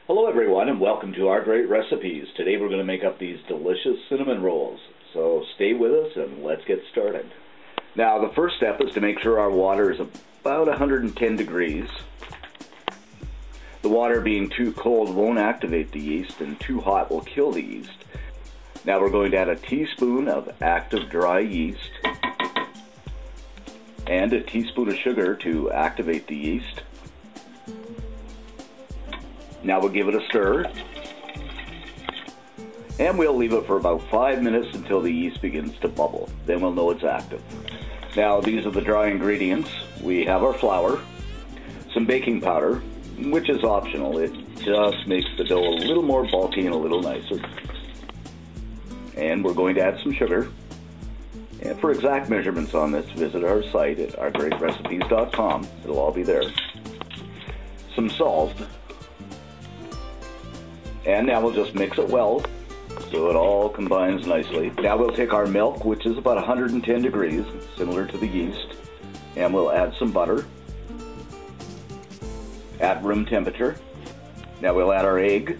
Hello everyone and welcome to our great recipes. Today we're going to make up these delicious cinnamon rolls. So stay with us and let's get started. Now the first step is to make sure our water is about 110 degrees. The water being too cold won't activate the yeast and too hot will kill the yeast. Now we're going to add a teaspoon of active dry yeast and a teaspoon of sugar to activate the yeast. Now we'll give it a stir, and we'll leave it for about 5 minutes until the yeast begins to bubble. Then we'll know it's active. Now these are the dry ingredients. We have our flour, some baking powder, which is optional. It just makes the dough a little more bulky and a little nicer. And we're going to add some sugar. And for exact measurements on this, visit our site at ourgreatrecipes.com. It'll all be there. Some salt. And now we'll just mix it well so it all combines nicely. Now we'll take our milk, which is about 110 degrees, similar to the yeast, and we'll add some butter at room temperature. Now we'll add our egg,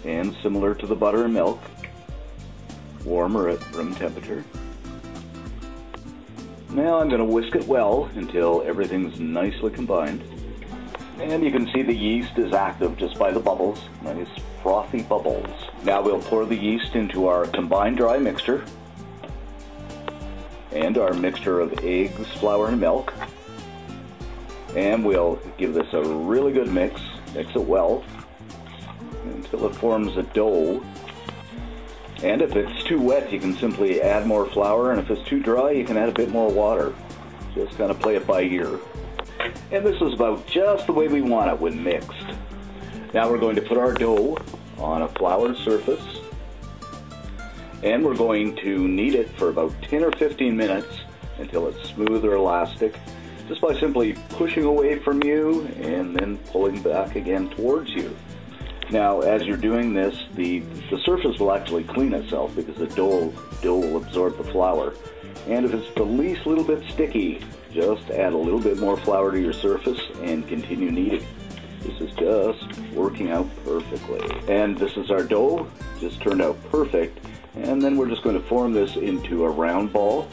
and similar to the butter and milk, warmer at room temperature. Now I'm going to whisk it well until everything's nicely combined. And you can see the yeast is active just by the bubbles, nice frothy bubbles. Now we'll pour the yeast into our combined dry mixture and our mixture of eggs, flour, and milk. And we'll give this a really good mix it well until it forms a dough. And if it's too wet, you can simply add more flour, and if it's too dry, you can add a bit more water. Just kind of play it by ear. And this is about just the way we want it when mixed. Now we're going to put our dough on a floured surface, and we're going to knead it for about 10 or 15 minutes until it's smooth or elastic, just by simply pushing away from you and then pulling back again towards you. Now as you're doing this, the surface will actually clean itself because the dough will absorb the flour. And if it's the least little bit sticky, just add a little bit more flour to your surface and continue kneading. This is just working out perfectly. And this is our dough, just turned out perfect. And then we're just going to form this into a round ball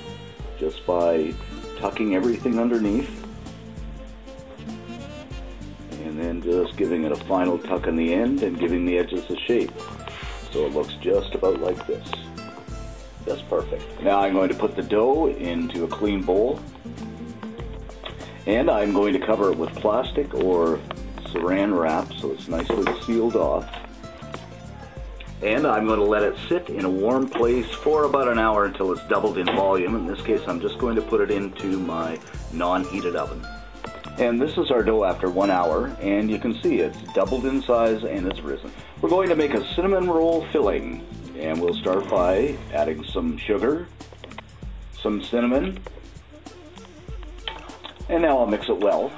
just by tucking everything underneath. And then just giving it a final tuck in the end and giving the edges a shape. So it looks just about like this. That's perfect. Now I'm going to put the dough into a clean bowl, and I'm going to cover it with plastic or saran wrap so it's nicely sealed off. And I'm going to let it sit in a warm place for about an hour until it's doubled in volume. In this case, I'm just going to put it into my non-heated oven. And this is our dough after 1 hour, and you can see it's doubled in size and it's risen. We're going to make a cinnamon roll filling. And we'll start by adding some sugar, some cinnamon, and now I'll mix it well.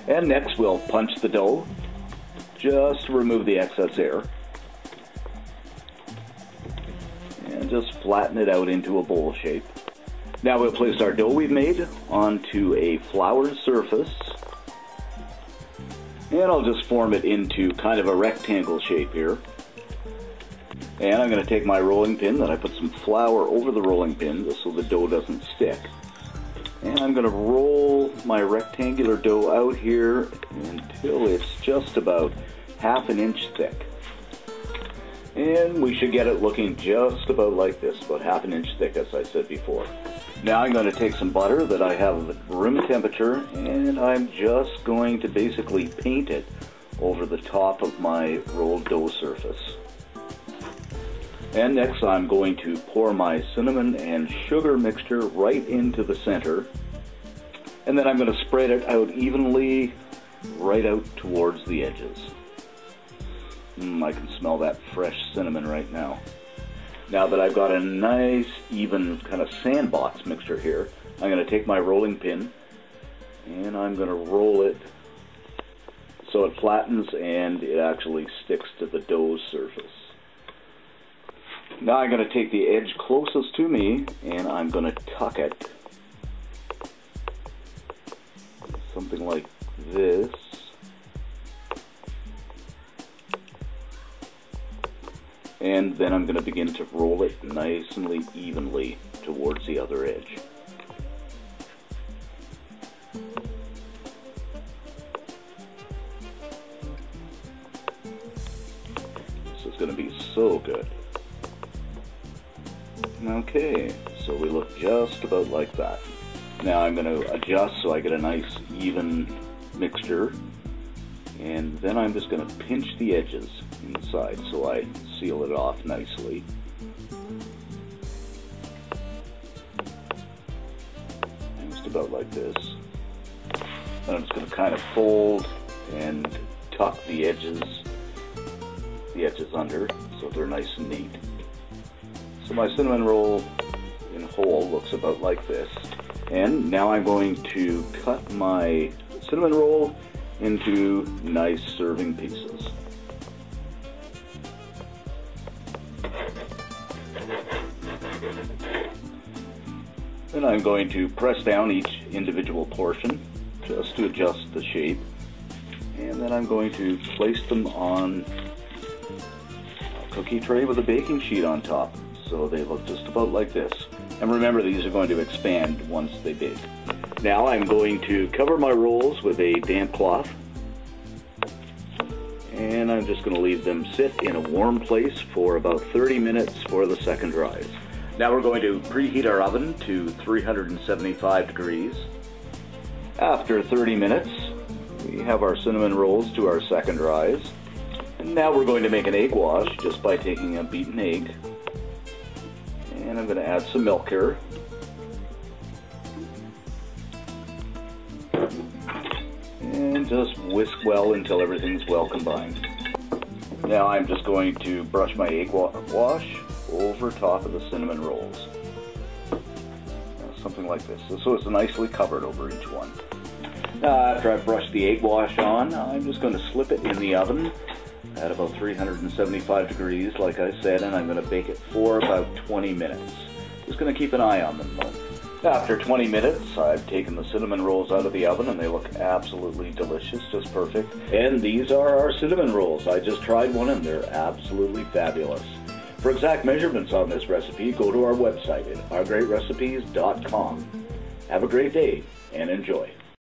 And next we'll punch the dough, just to remove the excess air. And just flatten it out into a bowl shape. Now we'll place our dough we've made onto a floured surface. And I'll just form it into kind of a rectangle shape here. And I'm going to take my rolling pin that I put some flour over the rolling pin just so the dough doesn't stick. And I'm going to roll my rectangular dough out here until it's just about ½ an inch thick. And we should get it looking just about like this, about ½ an inch thick, as I said before. Now I'm going to take some butter that I have at room temperature, and I'm just going to basically paint it over the top of my rolled dough surface. And next I'm going to pour my cinnamon and sugar mixture right into the center. And then I'm going to spread it out evenly right out towards the edges. I can smell that fresh cinnamon right now. Now that I've got a nice even kind of sandbox mixture here, I'm going to take my rolling pin and I'm going to roll it so it flattens and it actually sticks to the dough surface. Now I'm going to take the edge closest to me and I'm going to tuck it something like this. And then I'm going to begin to roll it nice and evenly towards the other edge. This is going to be so good. Okay, so we look just about like that. Now I'm going to adjust so I get a nice even mixture, and then I'm just going to pinch the edges inside so I seal it off nicely. Just about like this. And I'm just going to kind of fold and tuck the edges under so they're nice and neat. So my cinnamon roll in whole looks about like this. And now I'm going to cut my cinnamon roll into nice serving pieces. Then I'm going to press down each individual portion just to adjust the shape. And then I'm going to place them on a cookie tray with a baking sheet on top, so they look just about like this. And remember, these are going to expand once they bake. Now I'm going to cover my rolls with a damp cloth, and I'm just going to leave them sit in a warm place for about 30 minutes for the second rise. Now we're going to preheat our oven to 375 degrees. After 30 minutes, we have our cinnamon rolls to our second rise. And now we're going to make an egg wash just by taking a beaten egg. And I'm going to add some milk here. And just whisk well until everything's well combined. Now I'm just going to brush my egg wash over top of the cinnamon rolls. Something like this. So it's nicely covered over each one. Now after I've brushed the egg wash on, I'm just going to slip it in the oven at about 375 degrees, like I said, and I'm going to bake it for about 20 minutes. Just going to keep an eye on them though. After 20 minutes, I've taken the cinnamon rolls out of the oven, and they look absolutely delicious, just perfect. And these are our cinnamon rolls. I just tried one, and they're absolutely fabulous. For exact measurements on this recipe, go to our website at ourgreatrecipes.com. Have a great day and enjoy.